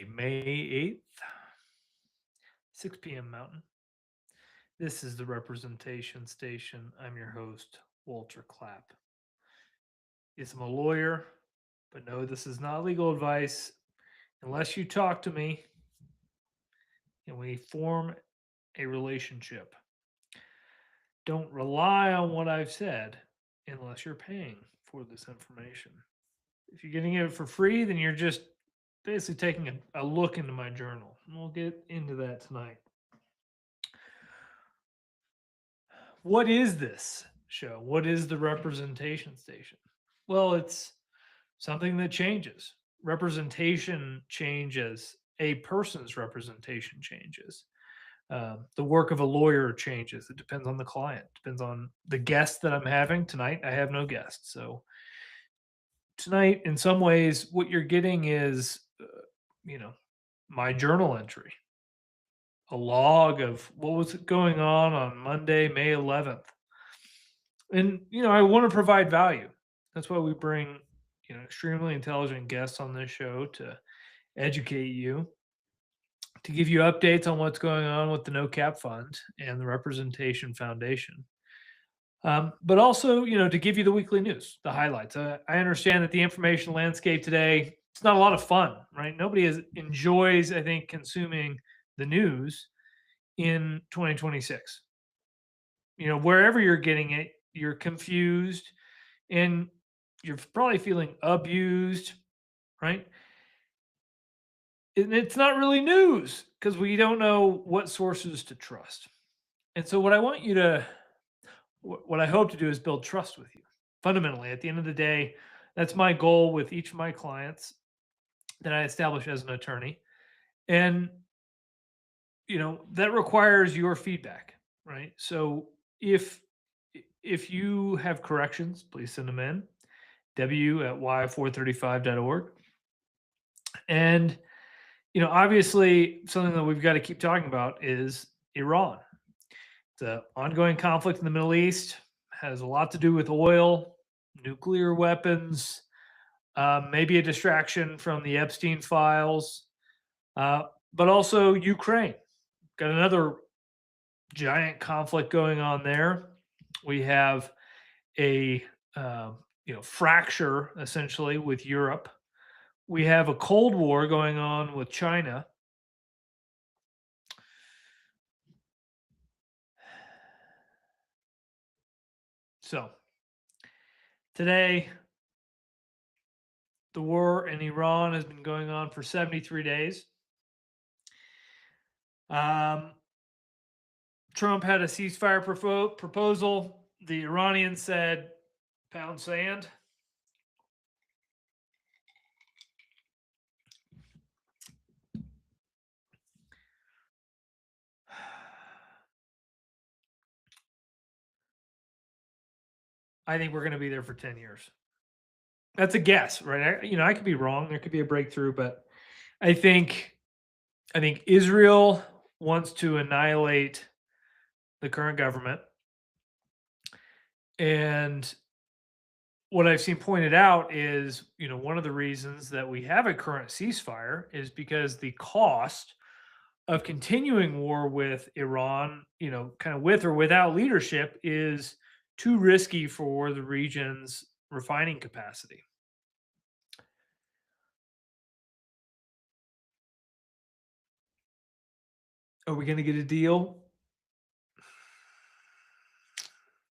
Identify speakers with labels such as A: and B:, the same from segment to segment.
A: May 8th, 6 p.m. Mountain. This is the Representation Station. I'm your host, Walter Clapp. Yes, I'm a lawyer, but no, this is not legal advice unless you talk to me and we form a relationship. Don't rely on what I've said unless you're paying for this information. If you're getting it for free, then you're just basically taking a look into my journal. And we'll get into that tonight. What is this show? What is the Representation Station? Well, it's something that changes. Representation changes. A person's representation changes. The work of a lawyer changes. It depends on the client. Depends on the guest that I'm having tonight. I have no guest, so tonight, in some ways, what you're getting is, you know, my journal entry, a log of what was going on Monday, May 11th. And, I want to provide value. That's why we bring, extremely intelligent guests on this show to educate you, to give you updates on what's going on with the No Cap Fund and the Representation Foundation. But also, to give you the weekly news, the highlights. I understand that the information landscape today, it's not a lot of fun, right? Nobody enjoys, I think, consuming the news in 2026. Wherever you're getting it, you're confused and you're probably feeling abused, right? And it's not really news because we don't know what sources to trust. And so, what I hope to do is build trust with you. Fundamentally, at the end of the day, that's my goal with each of my clients that I establish as an attorney. And, that requires your feedback, right? So if you have corrections, please send them in. w@y435.org. And, obviously something that we've got to keep talking about is Iran. The ongoing conflict in the Middle East has a lot to do with oil, nuclear weapons, maybe a distraction from the Epstein files, but also Ukraine. Got another giant conflict going on there. We have a fracture essentially with Europe. We have a Cold War going on with China. So today, the war in Iran has been going on for 73 days. Trump had a ceasefire proposal. The Iranians said, pound sand. I think we're going to be there for 10 years. That's a guess, right? I could be wrong. There could be a breakthrough, but I think Israel wants to annihilate the current government. And what I've seen pointed out is, one of the reasons that we have a current ceasefire is because the cost of continuing war with Iran, kind of with or without leadership, is too risky for the region's refining capacity. Are we going to get a deal?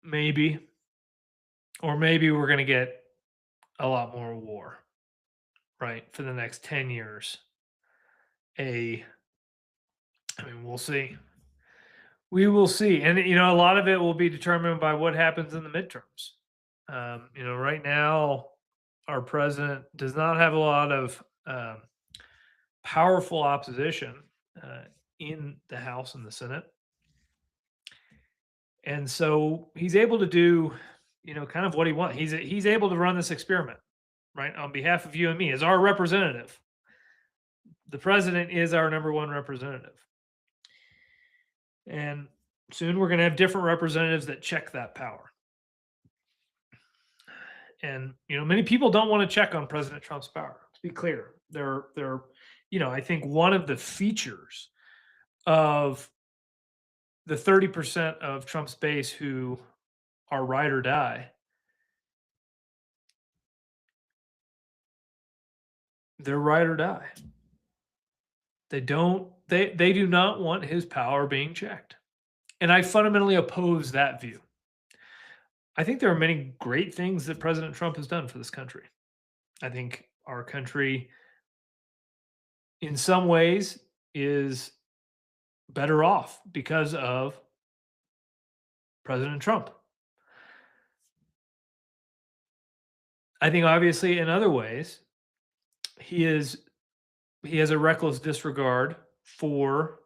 A: Maybe. Or maybe we're going to get a lot more war, right? For the next 10 years. We'll see. We will see. And, a lot of it will be determined by what happens in the midterms. Right now, our president does not have a lot of powerful opposition in the House and the Senate. And so he's able to do, kind of what he wants. He's able to run this experiment, right, on behalf of you and me as our representative. The president is our number one representative. And soon we're going to have different representatives that check that power. And, many people don't want to check on President Trump's power. Let's be clear. They're, I think one of the features of the 30% of Trump's base who are ride or die, they're ride or die. They do not want his power being checked. And I fundamentally oppose that view. I think there are many great things that President Trump has done for this country. I think our country, in some ways, is better off because of President Trump. I think obviously in other ways, he is he has a reckless disregard for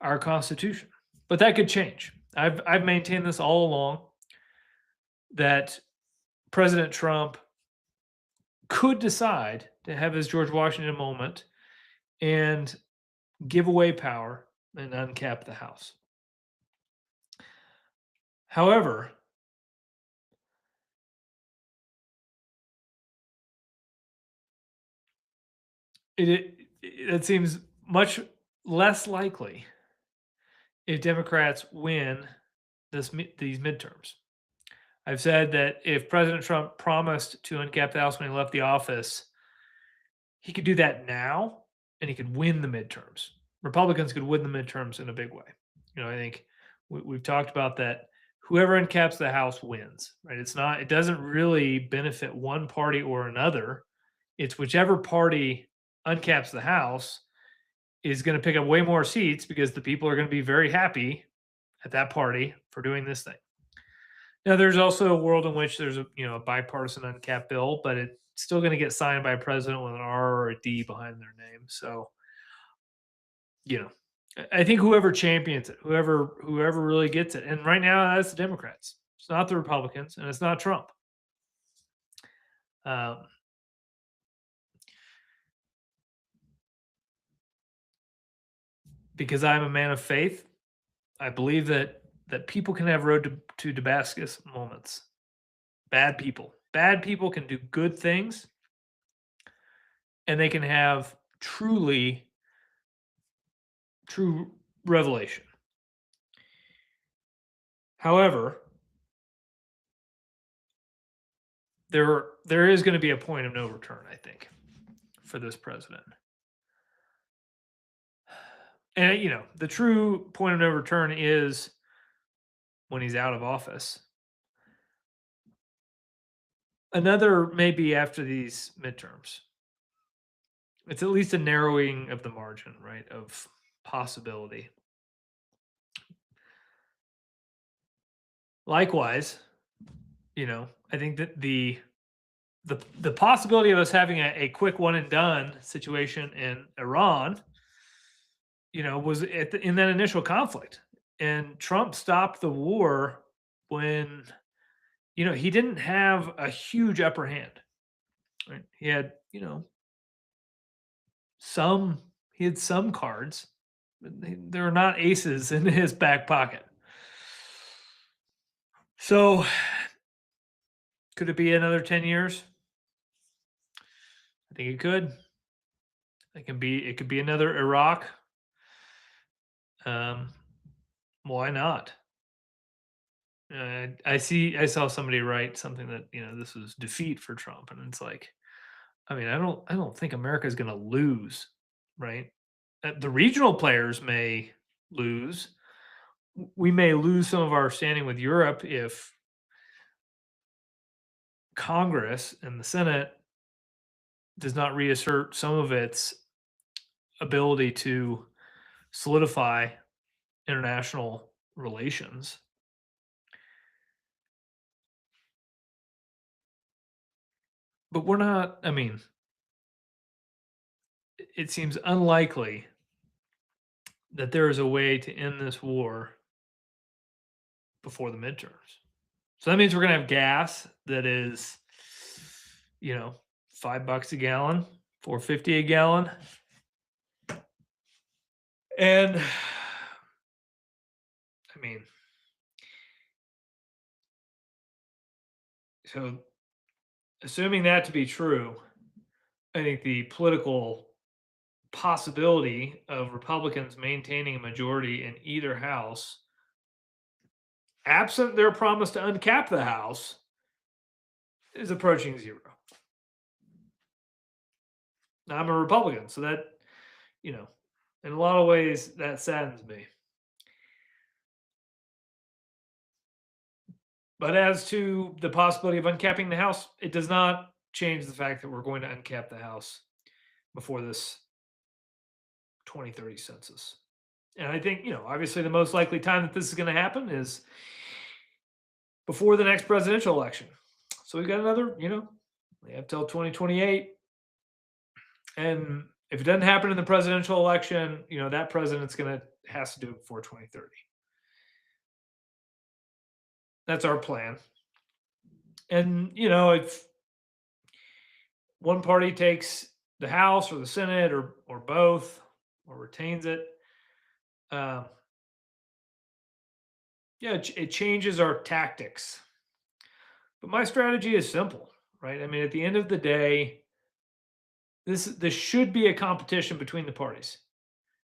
A: our Constitution. But that could change. I've maintained this all along that President Trump could decide to have his George Washington moment and give away power and uncap the House. However, it seems much less likely if Democrats win these midterms. I've said that if President Trump promised to uncap the House when he left the office, he could do that now and he could win the midterms. Republicans could win the midterms in a big way. I think we've talked about that. Whoever uncaps the House wins, right? It doesn't really benefit one party or another. It's whichever party uncaps the House is going to pick up way more seats because the people are going to be very happy at that party for doing this thing. Now, there's also a world in which there's a bipartisan uncapped bill, but it's still going to get signed by a president with an R or a D behind their name. So, I think whoever champions it, whoever really gets it, and right now that's the Democrats. It's not the Republicans, and it's not Trump. Because I'm a man of faith, I believe that people can have road to Damascus moments. Bad people can do good things, and they can have true revelation. However, there is going to be a point of no return, I think, for this president. And the true point of no return is when he's out of office. Another maybe after these midterms. It's at least a narrowing of the margin, right, of possibility. Likewise, I think that the possibility of us having a quick one and done situation in Iran, was in that initial conflict, and Trump stopped the war when, he didn't have a huge upper hand. Right? He had, some cards, but there are not aces in his back pocket. So, could it be another 10 years? I think it could. It could be another Iraq. Why not? I saw somebody write something that this was defeat for Trump, and it's like, I mean, I don't think America is going to lose, right? The regional players may lose. We may lose some of our standing with Europe if Congress and the Senate does not reassert some of its ability to solidify international relations. But we're not, I mean, it seems unlikely that there is a way to end this war before the midterms. So that means we're going to have gas that is, $5 a gallon, $4.50 a gallon. And I mean, so assuming that to be true, I think the political possibility of Republicans maintaining a majority in either house, absent their promise to uncap the House, is approaching zero. Now, I'm a Republican, so that, in a lot of ways, that saddens me. But as to the possibility of uncapping the House, it does not change the fact that we're going to uncap the House before this 2030 census. And I think, obviously the most likely time that this is going to happen is before the next presidential election. So we've got another, we have till 2028. And if it doesn't happen in the presidential election, that president's has to do it before 2030. That's our plan. And, if one party takes the House or the Senate or both or retains it, yeah, it changes our tactics. But my strategy is simple, right? I mean, at the end of the day, this should be a competition between the parties.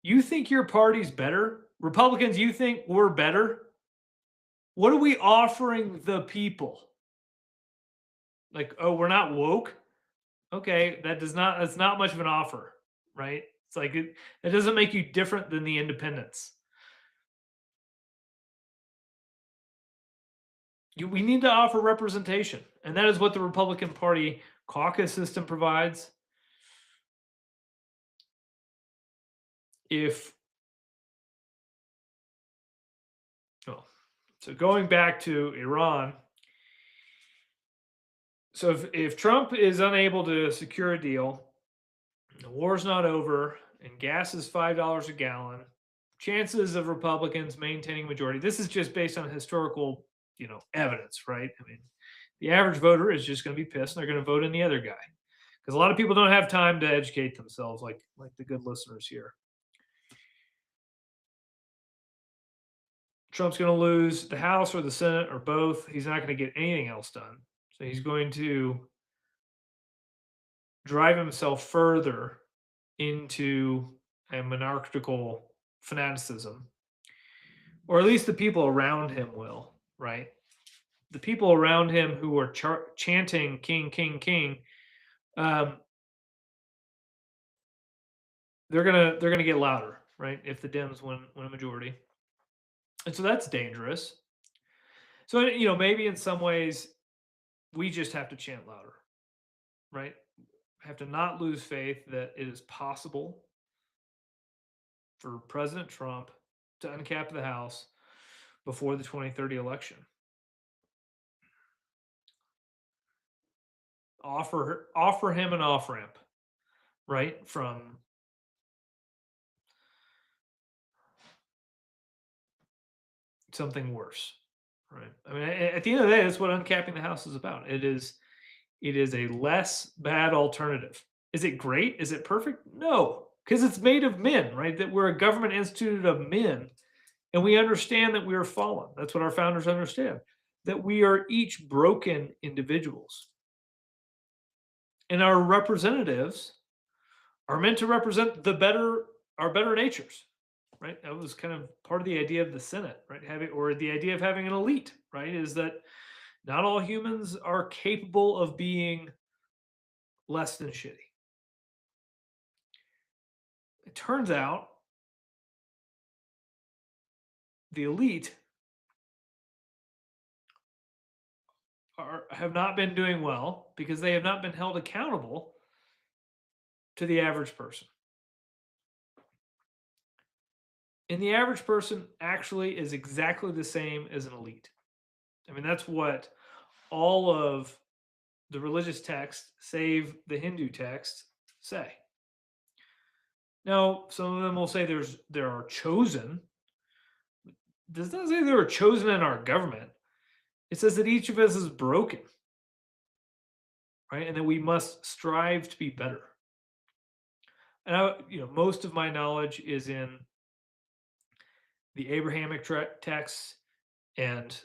A: You think your party's better? Republicans, you think we're better? What are we offering the people? Like, oh, we're not woke? Okay, that's not much of an offer, right? It's like it doesn't make you different than the independents. We need to offer representation, and that is what the Republican Party caucus system provides. If So going back to Iran, so if Trump is unable to secure a deal, the war's not over, and gas is $5 a gallon, chances of Republicans maintaining majority. This is just based on historical, evidence, right? I mean, the average voter is just going to be pissed, and they're going to vote in the other guy because a lot of people don't have time to educate themselves, like the good listeners here. Trump's going to lose the House or the Senate or both. He's not going to get anything else done. So he's going to drive himself further into a monarchical fanaticism, or at least the people around him will, right? The people around him who are chanting "King, King, King," they're gonna get louder, right? If the Dems win a majority, and so that's dangerous. So maybe in some ways we just have to chant louder, right? Have to not lose faith that it is possible for President Trump to uncap the House before the 2030 election. Offer him an off ramp, right? From something worse, right? I mean, at the end of the day, that's what uncapping the House is about. It is a less bad alternative. Is it great? Is it perfect? No, because it's made of men, right? That we're a government instituted of men, and we understand that we are fallen. That's what our founders understand. That we are each broken individuals, and our representatives are meant to represent our better natures, right? That was kind of part of the idea of the Senate, right? Or the idea of having an elite, right? Is that not all humans are capable of being less than shitty. It turns out the elite have not been doing well because they have not been held accountable to the average person. And the average person actually is exactly the same as an elite. I mean, that's what all of the religious texts, save the Hindu texts, say. Now, some of them will say there are chosen. Does not say there are chosen in our government. It says that each of us is broken, right? And that we must strive to be better. And most of my knowledge is in the Abrahamic texts and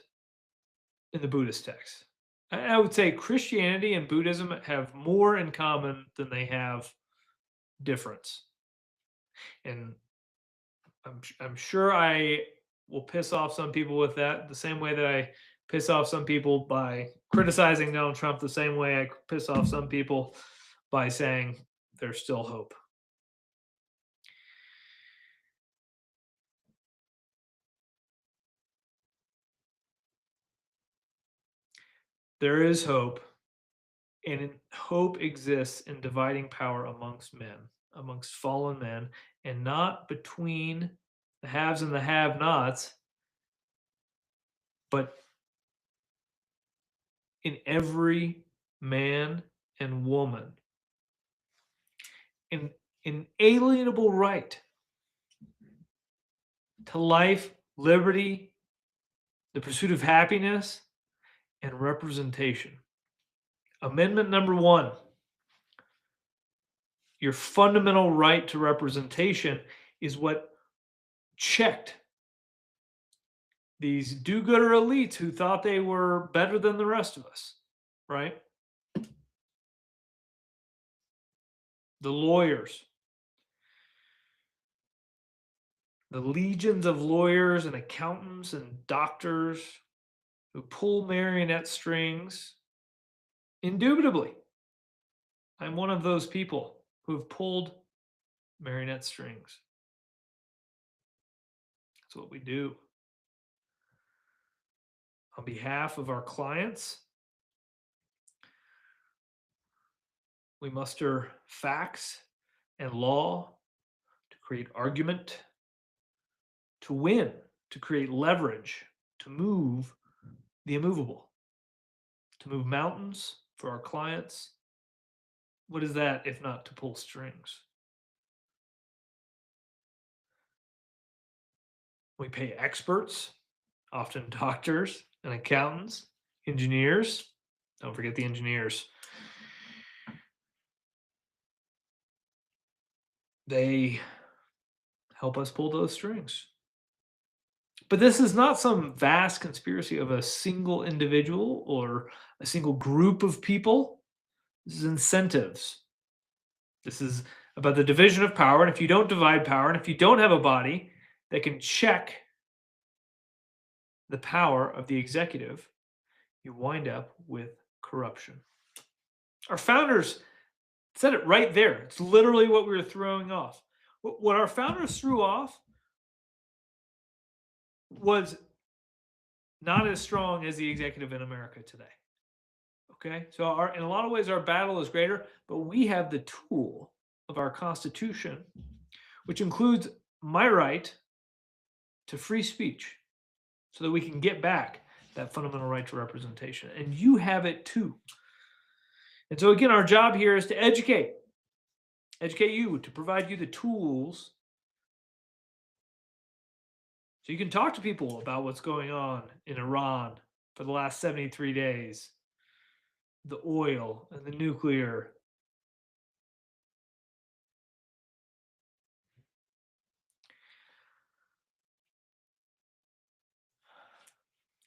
A: in the Buddhist texts. I would say Christianity and Buddhism have more in common than they have difference. And I'm sure I will piss off some people with that the same way that I piss off some people by criticizing Donald Trump, the same way I piss off some people by saying there's still hope. There is hope, and hope exists in dividing power amongst men, amongst fallen men, and not between the haves and the have-nots, but in every man and woman, an inalienable right to life, liberty, the pursuit of happiness, and representation. Amendment number one, your fundamental right to representation is what checked these do-gooder elites who thought they were better than the rest of us, right? The lawyers, the legions of lawyers and accountants and doctors who pull marionette strings. Indubitably, I'm one of those people who have pulled marionette strings. That's what we do. On behalf of our clients, we muster facts and law to create argument, to win, to create leverage, to move the immovable, to move mountains for our clients. What is that if not to pull strings? We pay experts, often doctors and accountants, engineers. Don't forget the engineers. They help us pull those strings. But this is not some vast conspiracy of a single individual or a single group of people. This is incentives. This is about the division of power. And if you don't divide power, and if you don't have a body that can check the power of the executive, you wind up with corruption. Our founders said it right there. It's literally what we were throwing off. What our founders threw off was not as strong as the executive in America today. Okay, so in a lot of ways, our battle is greater, but we have the tool of our Constitution, which includes my right to free speech, so that we can get back that fundamental right to representation. And you have it too. And so, again, our job here is to educate you, to provide you the tools so you can talk to people about what's going on in Iran for the last 73 days, the oil and the nuclear.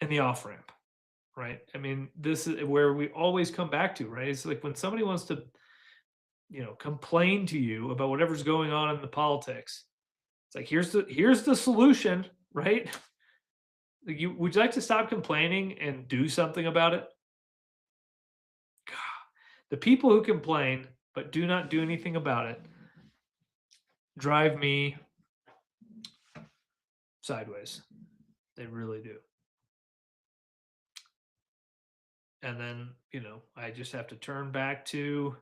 A: And the off ramp, right? I mean, this is where we always come back to, right? It's like when somebody wants to, complain to you about whatever's going on in the politics. It's like here's the solution, right? Like, would you like to stop complaining and do something about it? God, the people who complain but do not do anything about it drive me sideways. They really do. And then, I just have to turn back to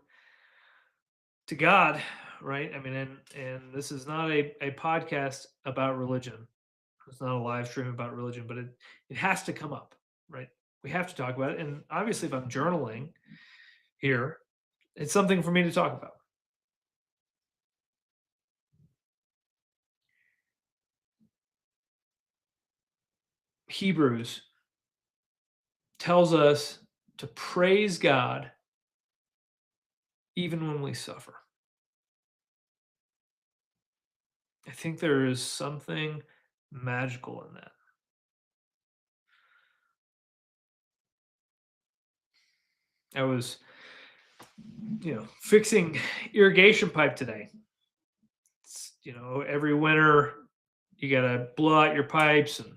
A: God, right? I mean, and this is not a podcast about religion. It's not a live stream about religion, but it has to come up, right? We have to talk about it. And obviously, if I'm journaling here, it's something for me to talk about. Hebrews tells us to praise God even when we suffer. I think there is something magical in that. I was, fixing irrigation pipe today. Every winter you got to blow out your pipes and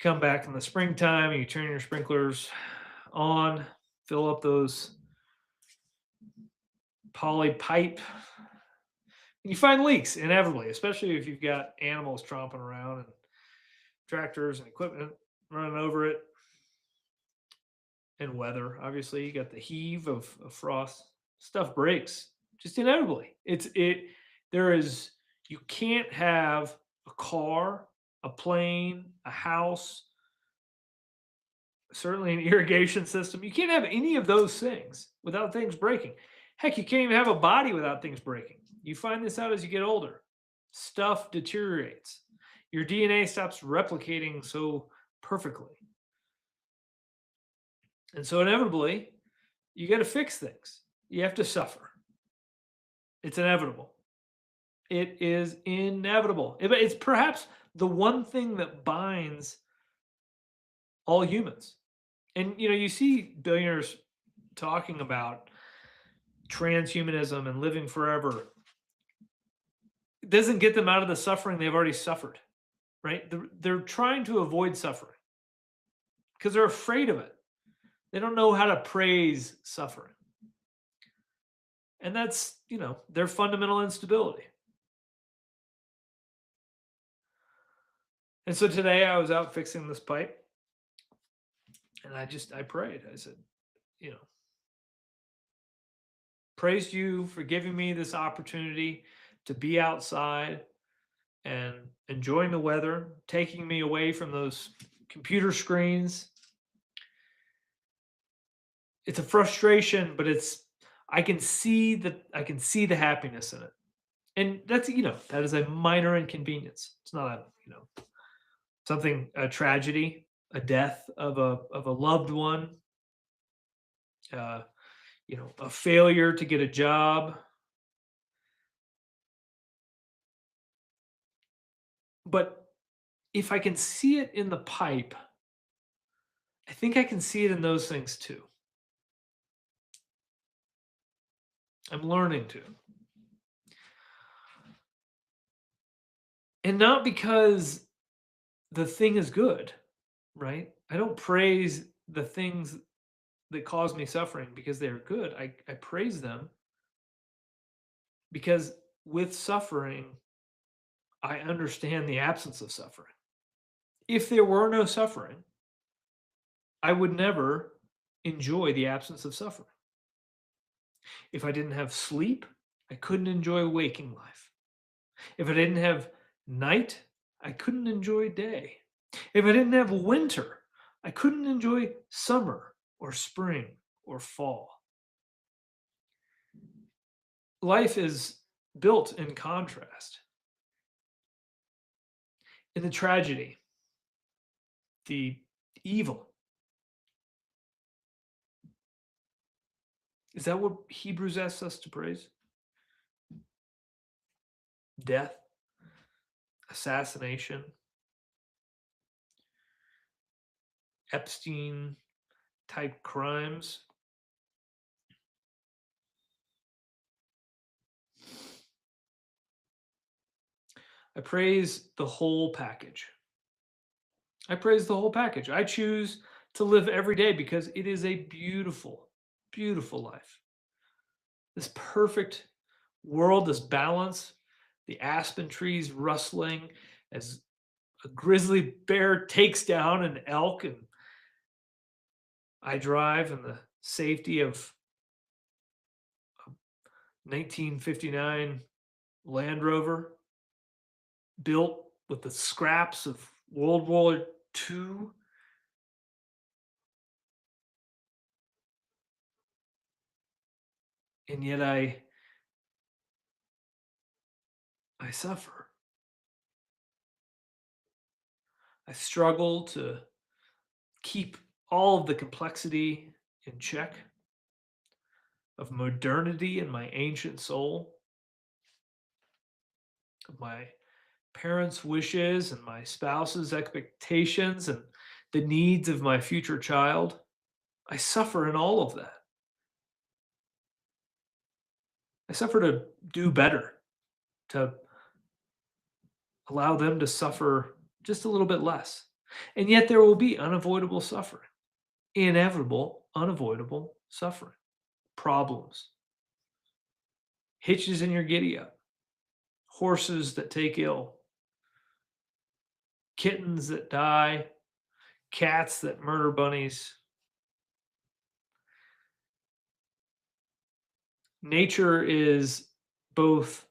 A: come back in the springtime and you turn your sprinklers on, fill up those poly pipe. And you find leaks inevitably, especially if you've got animals tromping around and tractors and equipment running over it. And weather, obviously, you got the heave of frost. Stuff breaks just inevitably. You can't have a car, a plane, a house, certainly an irrigation system. You can't have any of those things without things breaking. Heck, you can't even have a body without things breaking. You find this out as you get older. Stuff deteriorates. Your DNA stops replicating so perfectly. And so inevitably, you got to fix things. You have to suffer. It's inevitable. It is inevitable. It's perhaps the one thing that binds all humans. And you see billionaires talking about transhumanism and living forever. It doesn't get them out of the suffering they've already suffered, right? They're trying to avoid suffering because they're afraid of it. They don't know how to praise suffering. And that's, their fundamental instability. And so today I was out fixing this pipe and I prayed. I said, praised you for giving me this opportunity to be outside and enjoying the weather, taking me away from those computer screens. It's a frustration, but I can see the happiness in it. And that's, that is a minor inconvenience. It's not a tragedy, a death of a loved one, a failure to get a job. But if I can see it in the pipe, I think I can see it in those things too. I'm learning to. And not because the thing is good, right? I don't praise the things that cause me suffering because they're good. I praise them because with suffering, I understand the absence of suffering. If there were no suffering, I would never enjoy the absence of suffering. If I didn't have sleep, I couldn't enjoy waking life. If I didn't have night, I couldn't enjoy day. If I didn't have winter, I couldn't enjoy summer or spring or fall. Life is built in contrast. In the tragedy, the evil. Is that what Hebrews asks us to praise? Death, assassination, Epstein type crimes. I praise the whole package. I praise the whole package. I choose to live every day because it is a beautiful, beautiful life. This perfect world, this balance, the aspen trees rustling as a grizzly bear takes down an elk, and I drive in the safety of a 1959 Land Rover built with the scraps of World War II. And yet I suffer. I struggle to keep all of the complexity in check of modernity in my ancient soul, of my parents' wishes and my spouse's expectations and the needs of my future child. I suffer in all of that. I suffer to do better, to allow them to suffer just a little bit less. And yet there will be unavoidable suffering, inevitable, unavoidable suffering, problems, hitches in your giddy up, horses that take ill, kittens that die, cats that murder bunnies. Nature is both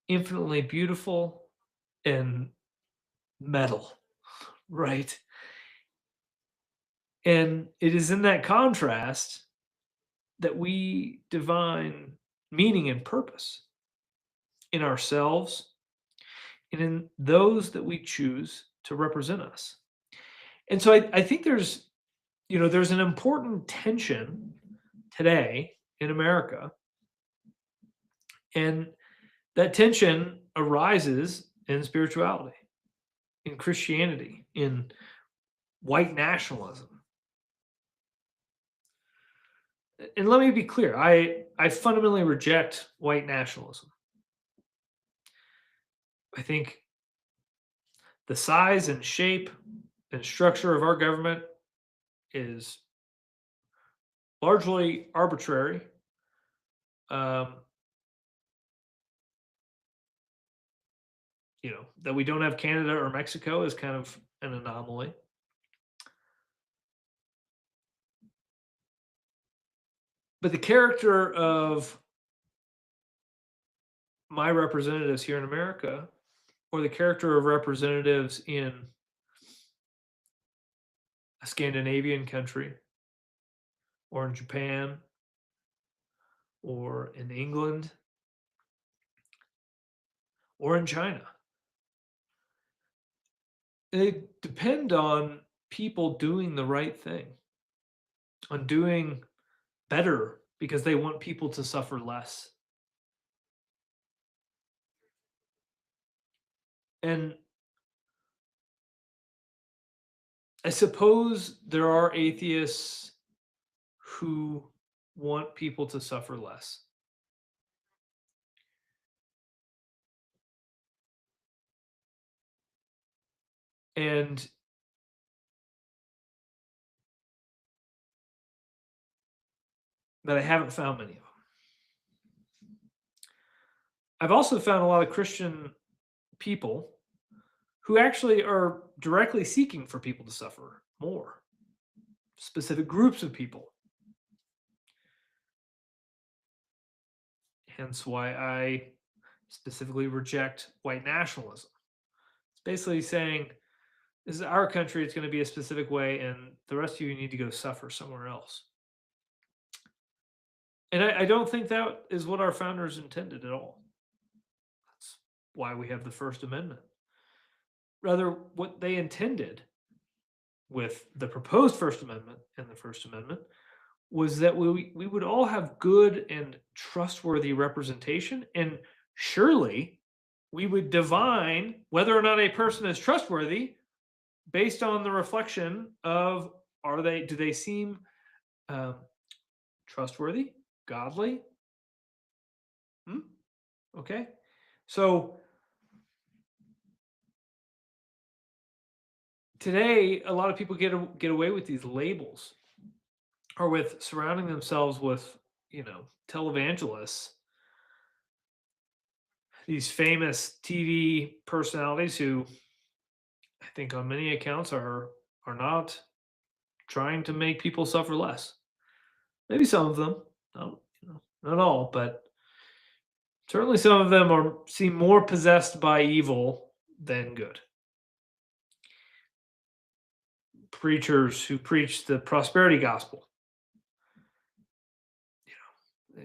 A: infinitely beautiful and metal, right? And it is in that contrast that we divine meaning and purpose in ourselves and in those that we choose to represent us. And so I think there's an important tension today in America, and that tension arises in spirituality, in Christianity, in white nationalism. And let me be clear, I fundamentally reject white nationalism. I think the size and shape and structure of our government is largely arbitrary. Um, that we don't have Canada or Mexico is kind of an anomaly. But the character of my representatives here in America, or the character of representatives in a Scandinavian country, or in Japan, or in England, or in China, they depend on people doing the right thing, on doing better because they want people to suffer less. And I suppose there are atheists who want people to suffer less. And but I haven't found many of them. I've also found a lot of Christian people who actually are directly seeking for people to suffer more, specific groups of people. Hence why I specifically reject white nationalism. It's basically saying, this is our country, it's going to be a specific way, and the rest of you need to go suffer somewhere else. And I don't think that is what our founders intended at all. That's why we have the First Amendment. Rather, what they intended with the proposed First Amendment and the First Amendment was that we would all have good and trustworthy representation, and surely we would divine whether or not a person is trustworthy based on the reflection of, do they seem um, trustworthy, godly? Hmm? Okay, so today a lot of people get away with these labels, or with surrounding themselves with televangelists, these famous TV personalities who I think on many accounts are not trying to make people suffer less. Maybe some of them, not all, but certainly some of them seem more possessed by evil than good. Preachers who preach the prosperity gospel. Eh,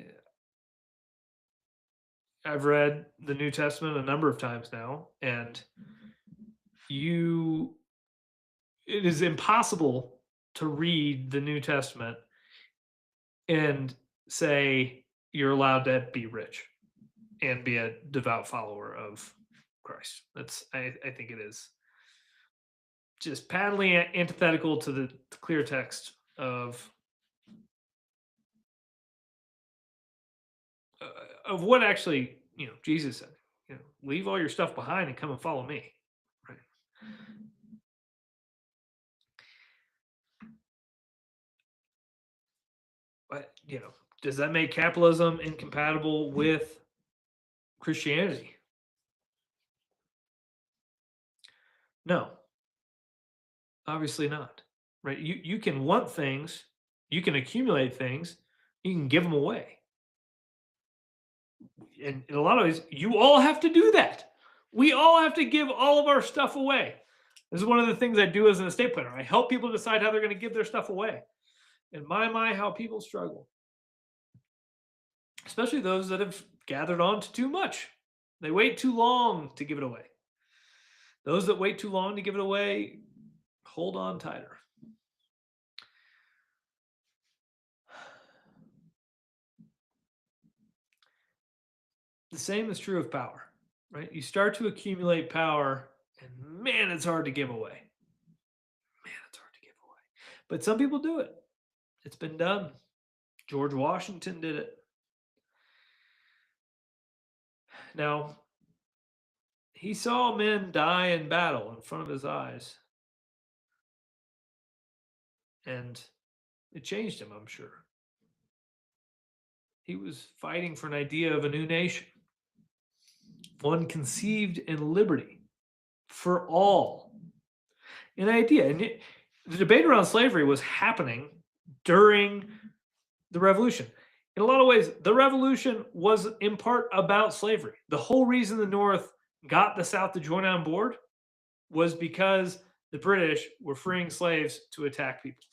A: I've read the New Testament a number of times now, and you it is impossible to read the New Testament and say you're allowed to be rich and be a devout follower of Christ. I think it is just patently antithetical to the clear text of of what actually, Jesus said, leave all your stuff behind and come and follow me. Right. But, does that make capitalism incompatible with Christianity? No, obviously not. Right? You can want things, you can accumulate things, you can give them away. And in a lot of ways, you all have to do that. We all have to give all of our stuff away. This is one of the things I do as an estate planner. I help people decide how they're going to give their stuff away. And my, how people struggle, especially those that have gathered on to too much. They wait too long to give it away. Those that wait too long to give it away, hold on tighter. The same is true of power, right? You start to accumulate power, and man, it's hard to give away. Man, it's hard to give away. But some people do it. It's been done. George Washington did it. Now, he saw men die in battle in front of his eyes. And it changed him, I'm sure. He was fighting for an idea of a new nation, one conceived in liberty for all. An idea. And the debate around slavery was happening during the Revolution. In a lot of ways, the Revolution was in part about slavery. The whole reason the North got the South to join on board was because the British were freeing slaves to attack people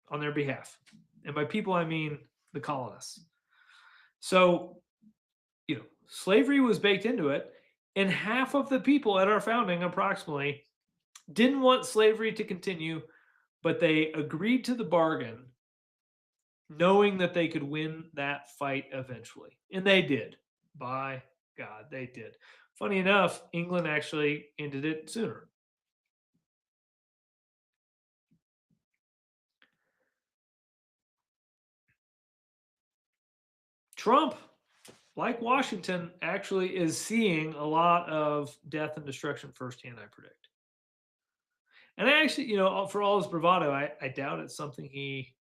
A: on their behalf. And by people, I mean the colonists. So, slavery was baked into it. And half of the people at our founding, approximately, didn't want slavery to continue, but they agreed to the bargain, knowing that they could win that fight eventually. And they did. By God, they did. Funny enough, England actually ended it sooner. Trump, like Washington, actually is seeing a lot of death and destruction firsthand, I predict. And I actually, for all his bravado, I doubt it's something he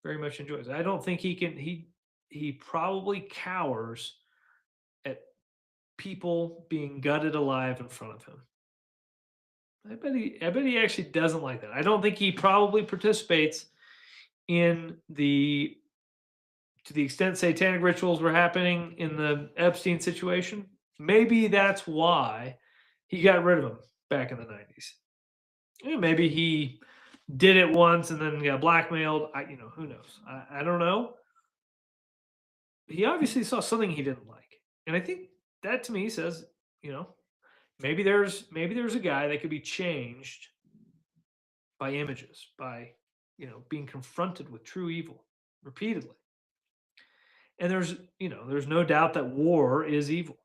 A: very much enjoys. I don't think he can, he probably cowers at people being gutted alive in front of him. I bet he actually doesn't like that. I don't think he probably participates in to the extent satanic rituals were happening in the Epstein situation. Maybe that's why he got rid of him back in the 90s. Maybe he did it once and then got blackmailed. Who knows? I don't know. He obviously saw something he didn't like. And I think that to me says, maybe there's a guy that could be changed by images, by being confronted with true evil repeatedly. And there's no doubt that war is evil.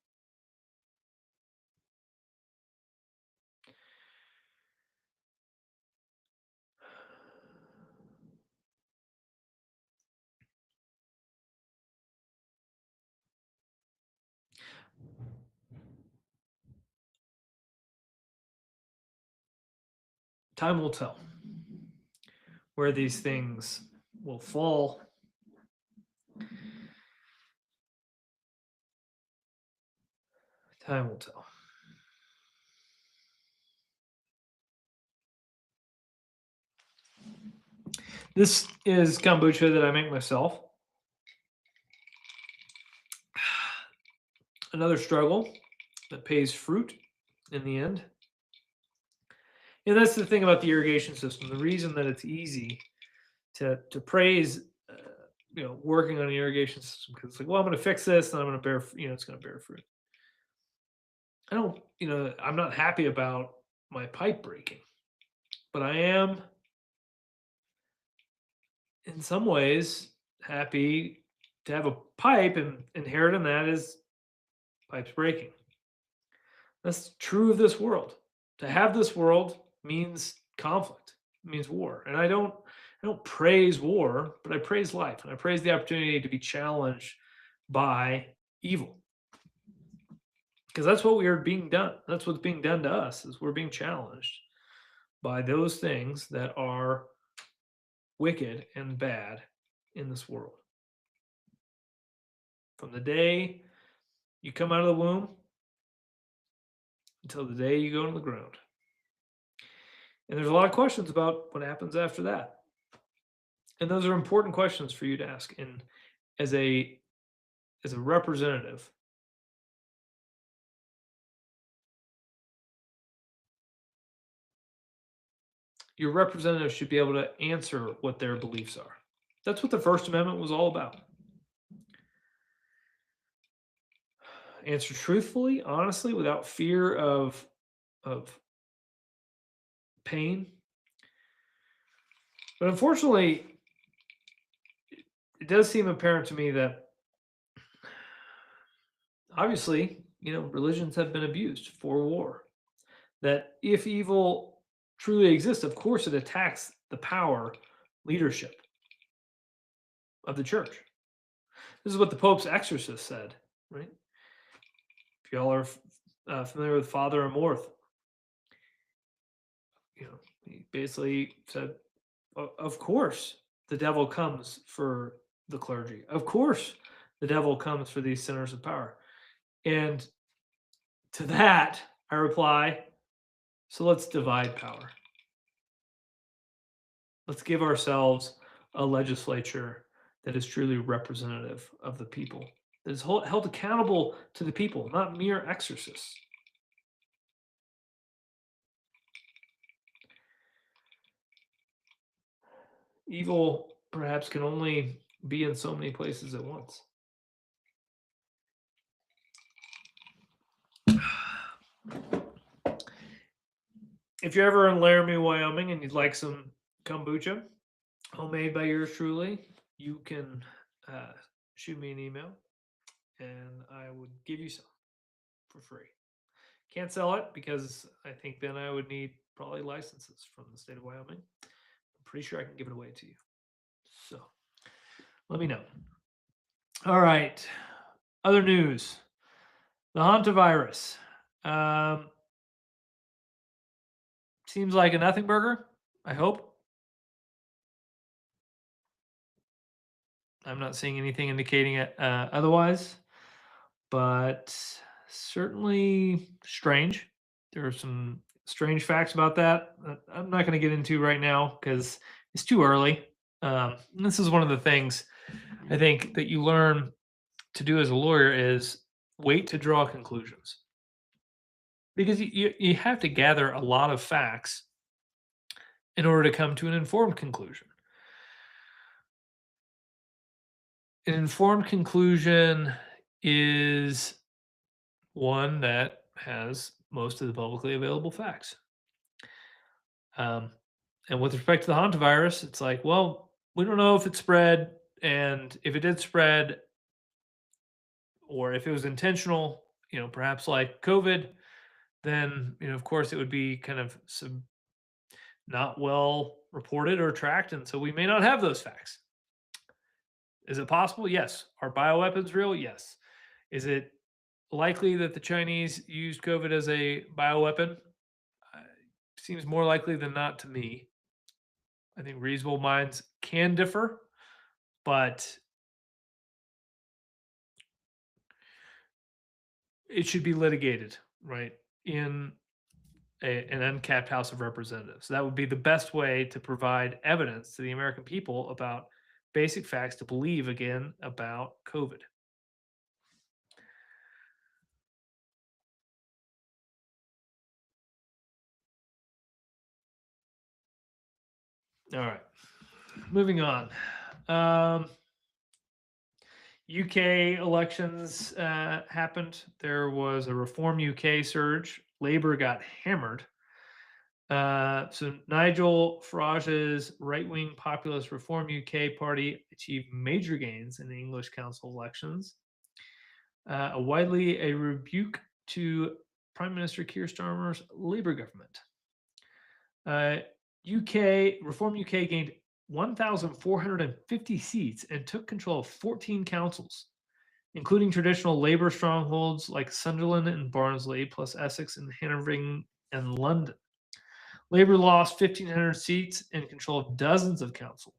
A: Time will tell where these things will fall. Time will tell. This is kombucha that I make myself. Another struggle that pays fruit in the end. And that's the thing about the irrigation system. The reason that it's easy to praise, working on an irrigation system, because it's like, well, I'm going to fix this, and I'm going to bear, it's going to bear fruit. I don't, I'm not happy about my pipe breaking, but I am, in some ways, happy to have a pipe, and inherent in that is pipes breaking. That's true of this world. To have this world means conflict, means war. And I don't praise war, but I praise life, and I praise the opportunity to be challenged by evil. Because that's what we are being done. That's what's being done to us, is we're being challenged by those things that are wicked and bad in this world. From the day you come out of the womb until the day you go to the ground. And there's a lot of questions about what happens after that. And those are important questions for you to ask. And as a representative, your representative should be able to answer what their beliefs are. That's what the First Amendment was all about. Answer truthfully, honestly, without fear of pain. But unfortunately, it does seem apparent to me that obviously, religions have been abused for war. That if evil truly exists, of course it attacks the power, leadership of the church. This is what the Pope's exorcist said, right? If y'all are familiar with Father Amorth, he basically said, of course the devil comes for the clergy. Of course the devil comes for these centers of power. And to that, I reply, so let's divide power. Let's give ourselves a legislature that is truly representative of the people, that is held accountable to the people, not mere exorcists. Evil perhaps can only be in so many places at once. If you're ever in Laramie, Wyoming, and you'd like some kombucha, homemade by yours truly, you can shoot me an email, and I would give you some for free. Can't sell it because I think then I would need probably licenses from the state of Wyoming. I'm pretty sure I can give it away to you. So let me know. All right. Other news. The hantavirus. Seems like a nothing burger, I hope. I'm not seeing anything indicating it otherwise, but certainly strange. There are some strange facts about that I'm not going to get into right now because it's too early. This is one of the things I think that you learn to do as a lawyer is wait to draw conclusions, because you have to gather a lot of facts in order to come to an informed conclusion. An informed conclusion is one that has most of the publicly available facts. And with respect to the hantavirus, it's like, well, we don't know if it spread, and if it did spread, or if it was intentional, perhaps like COVID, then of course it would be kind of not well reported or tracked, and so we may not have those facts. Is it possible? Yes. Are bioweapons real? Yes. Is it likely that the Chinese used COVID as a bioweapon? Seems more likely than not to me. I think reasonable minds can differ, but it should be litigated, right, in an uncapped House of Representatives. That would be the best way to provide evidence to the American people about basic facts to believe again about COVID. All right, moving on. UK elections happened. There was a Reform UK surge. Labour got hammered. So Nigel Farage's right-wing populist Reform UK party achieved major gains in the English council elections. A rebuke to Prime Minister Keir Starmer's Labour government. Reform UK gained 1,450 seats and took control of 14 councils. including traditional Labour strongholds like Sunderland and Barnsley, plus Essex and Hanover and London. Labour lost 1,500 seats and control of dozens of councils.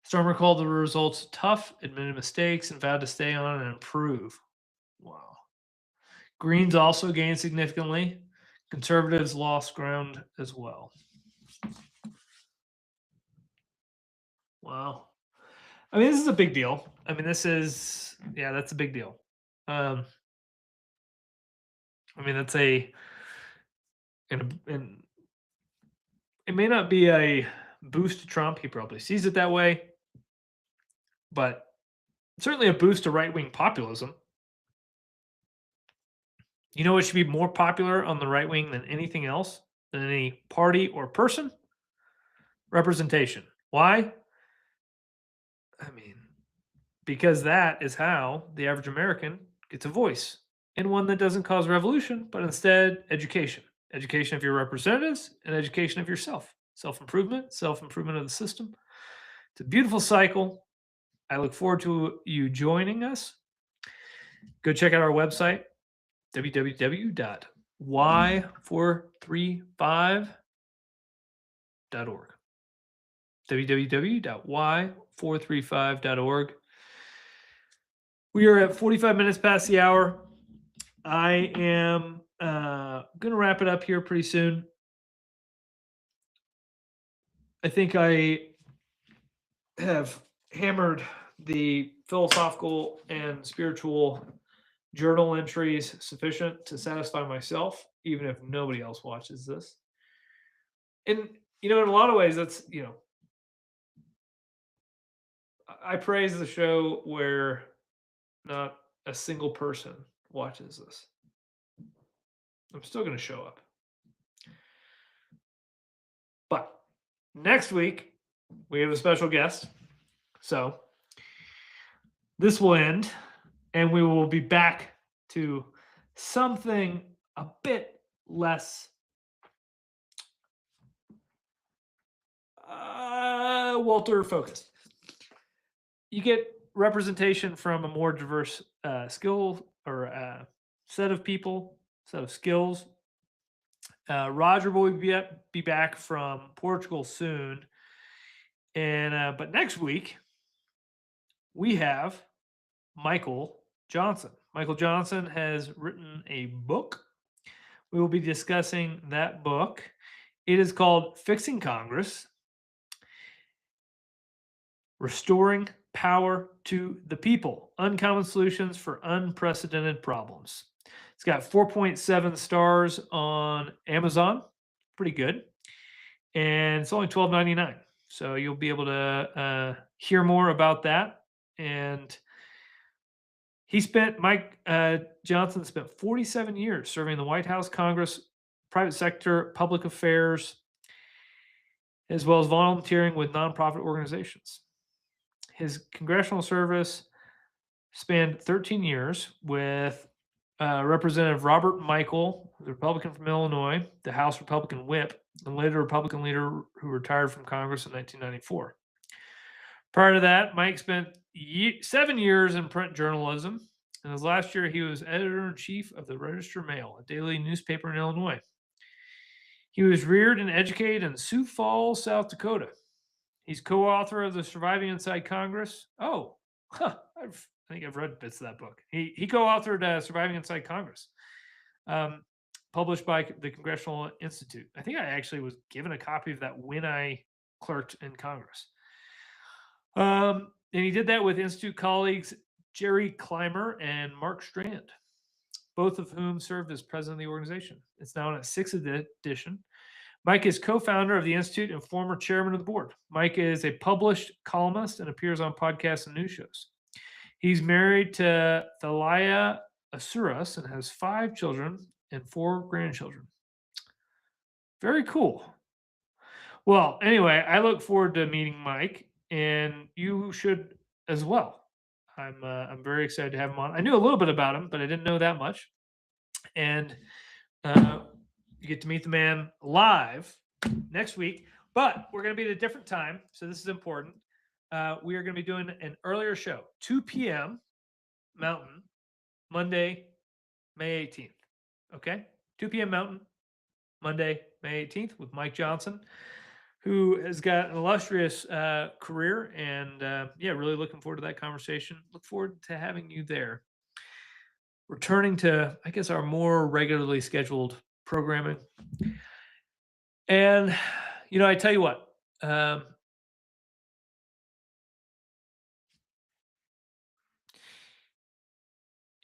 A: Starmer called the results tough, admitted mistakes, and vowed to stay on and improve. Wow. Greens also gained significantly. Conservatives lost ground as well. Wow. I mean, this is a big deal. I mean, that's a big deal. I mean, that's and it may not be a boost to Trump. He probably sees it that way, but certainly a boost to right-wing populism. You know what should be more popular on the right wing than anything else, than any party or person? Representation. Why? I mean, because that is how the average American gets a voice, and one that doesn't cause revolution, but instead education. Education of your representatives and education of yourself. Self-improvement of the system. It's a beautiful cycle. I look forward to you joining us. Go check out our website, www.y435.org. www.y435.org. We are at 45 minutes past the hour. I am going to wrap it up here pretty soon. I think I have hammered the philosophical and spiritual journal entries sufficient to satisfy myself, even if nobody else watches this. And, in a lot of ways, that's, I praise the show where not a single person watches this. I'm still going to show up. But next week, we have a special guest. So this will end, and we will be back to something a bit less Walter focused. You get representation from a more diverse skill or set of people, set of skills. Roger will be back from Portugal soon, and but next week we have Michael Johnson. Michael Johnson has written a book. We will be discussing that book. It is called Fixing Congress: Restoring Power to the People, Uncommon Solutions for Unprecedented Problems. It's got 4.7 stars on Amazon. Pretty good. And it's only $12.99. So you'll be able to hear more about that. And Mike Johnson spent 47 years serving in the White House, Congress, private sector, public affairs, as well as volunteering with nonprofit organizations. His congressional service spanned 13 years with Representative Robert Michael, the Republican from Illinois, the House Republican whip, and later Republican leader who retired from Congress in 1994. Prior to that, Mike spent 7 years in print journalism. In his last year, he was editor-in-chief of the Register-Mail, a daily newspaper in Illinois. He was reared and educated in Sioux Falls, South Dakota. He's co-author of The Surviving Inside Congress. Oh, I think I've read bits of that book. He co-authored Surviving Inside Congress, published by the Congressional Institute. I think I actually was given a copy of that when I clerked in Congress. And he did that with Institute colleagues Jerry Clymer and Mark Strand, both of whom served as president of the organization. It's now in its 6th edition. Mike is co-founder of the Institute and former chairman of the board. Mike is a published columnist and appears on podcasts and news shows. He's married to Thalia Asuras and has 5 children and 4 grandchildren. Very cool. Well, anyway, I look forward to meeting Mike, and you should as well. I'm very excited to have him on. I knew a little bit about him, but I didn't know that much. And you get to meet the man live next week, but we're going to be at a different time, so this is important. we are going to be doing an earlier show, 2 p.m. Mountain, Monday, May 18th. Okay? 2 p.m. Mountain, Monday, May 18th, with Mike Johnson, who has got an illustrious career. And yeah, really looking forward to that conversation. Look forward to having you there. Returning to, I guess, our more regularly scheduled programming. And, I tell you what,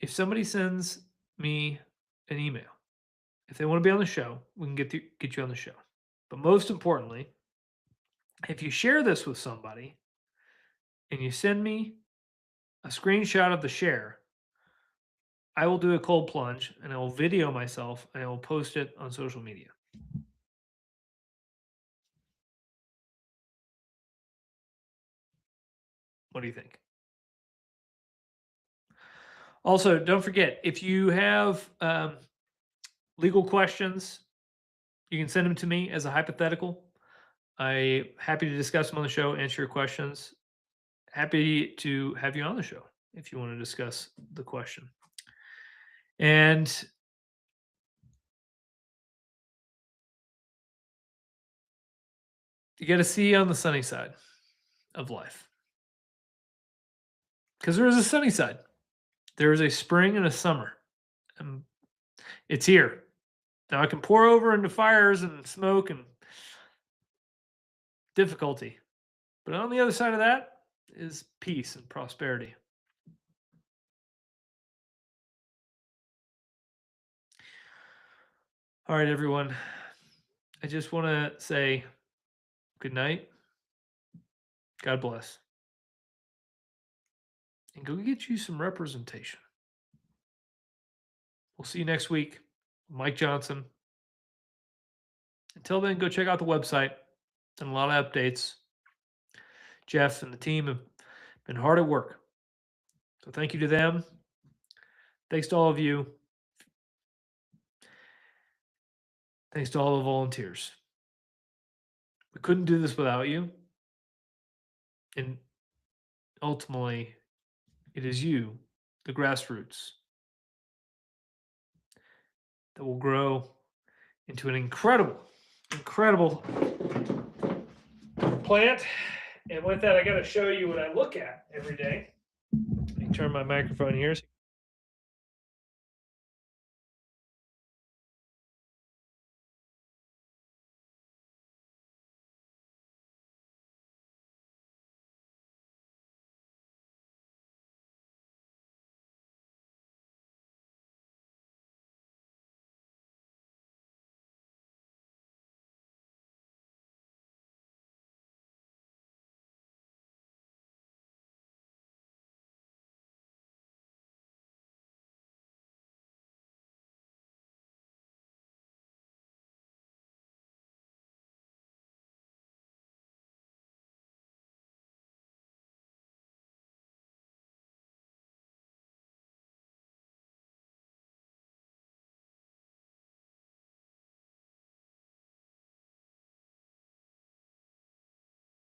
A: if somebody sends me an email, if they want to be on the show, we can get you on the show. But most importantly, if you share this with somebody and you send me a screenshot of the share, I will do a cold plunge and I will video myself and I will post it on social media. What do you think? Also, don't forget, if you have legal questions, you can send them to me as a hypothetical. I'm happy to discuss them on the show, answer your questions. Happy to have you on the show if you want to discuss the question. And you got to see on the sunny side of life. Because there is a sunny side. There is a spring and a summer. And it's here. Now it can pour over into fires and smoke and difficulty. But on the other side of that is peace and prosperity. All right, everyone. I just want to say good night. God bless. And go get you some representation. We'll see you next week. Mike Johnson. Until then, go check out the website and a lot of updates. Jeff and the team have been hard at work. So thank you to them. Thanks to all of you. Thanks to all the volunteers. We couldn't do this without you. And ultimately, it is you, the grassroots, that will grow into an incredible plant. And with that, I got to show you what I look at every day. Let me turn my microphone here.